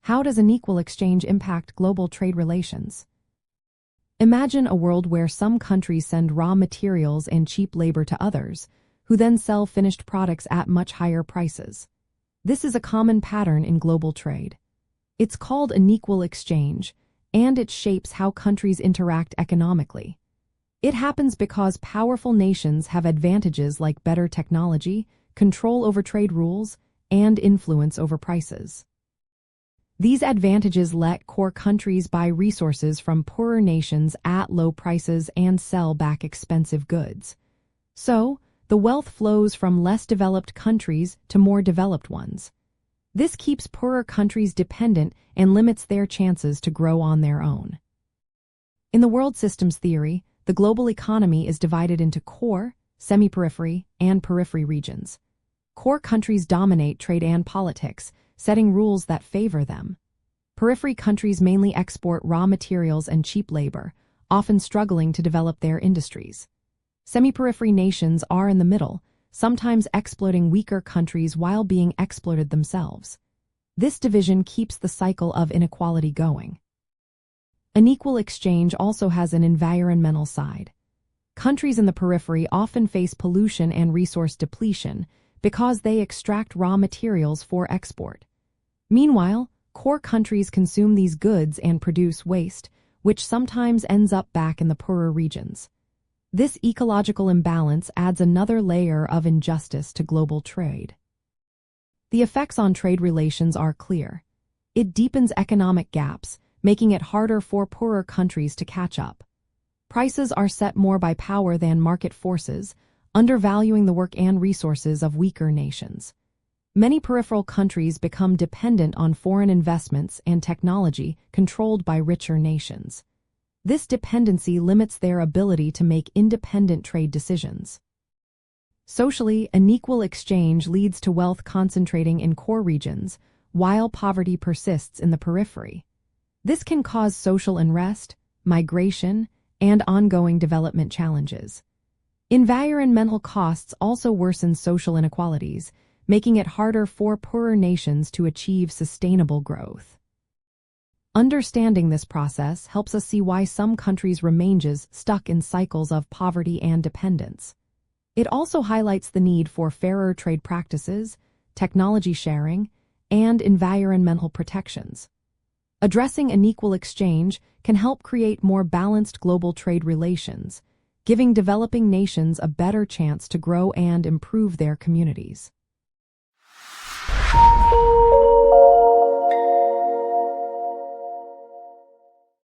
How does unequal exchange impact global trade relations? Imagine a world where some countries send raw materials and cheap labor to others, who then sell finished products at much higher prices. This is a common pattern in global trade. It's called unequal exchange, and it shapes how countries interact economically. It happens because powerful nations have advantages like better technology, control over trade rules, and influence over prices. These advantages let core countries buy resources from poorer nations at low prices and sell back expensive goods. So, the wealth flows from less developed countries to more developed ones. This keeps poorer countries dependent and limits their chances to grow on their own. In the world systems theory, the global economy is divided into core, semi-periphery, and periphery regions. Core countries dominate trade and politics, setting rules that favor them. Periphery countries mainly export raw materials and cheap labor, often struggling to develop their industries. Semi-periphery nations are in the middle, sometimes exploiting weaker countries while being exploited themselves. This division keeps the cycle of inequality going. Unequal exchange also has an environmental side. Countries in the periphery often face pollution and resource depletion because they extract raw materials for export. Meanwhile, core countries consume these goods and produce waste, which sometimes ends up back in the poorer regions. This ecological imbalance adds another layer of injustice to global trade. The effects on trade relations are clear. It deepens economic gaps, making it harder for poorer countries to catch up. Prices are set more by power than market forces, undervaluing the work and resources of weaker nations. Many peripheral countries become dependent on foreign investments and technology controlled by richer nations. This dependency limits their ability to make independent trade decisions. Socially, unequal exchange leads to wealth concentrating in core regions, while poverty persists in the periphery. This can cause social unrest, migration, and ongoing development challenges. Environmental costs also worsen social inequalities, making it harder for poorer nations to achieve sustainable growth. Understanding this process helps us see why some countries remain stuck in cycles of poverty and dependence. It also highlights the need for fairer trade practices, technology sharing, and environmental protections. Addressing unequal exchange can help create more balanced global trade relations, giving developing nations a better chance to grow and improve their communities.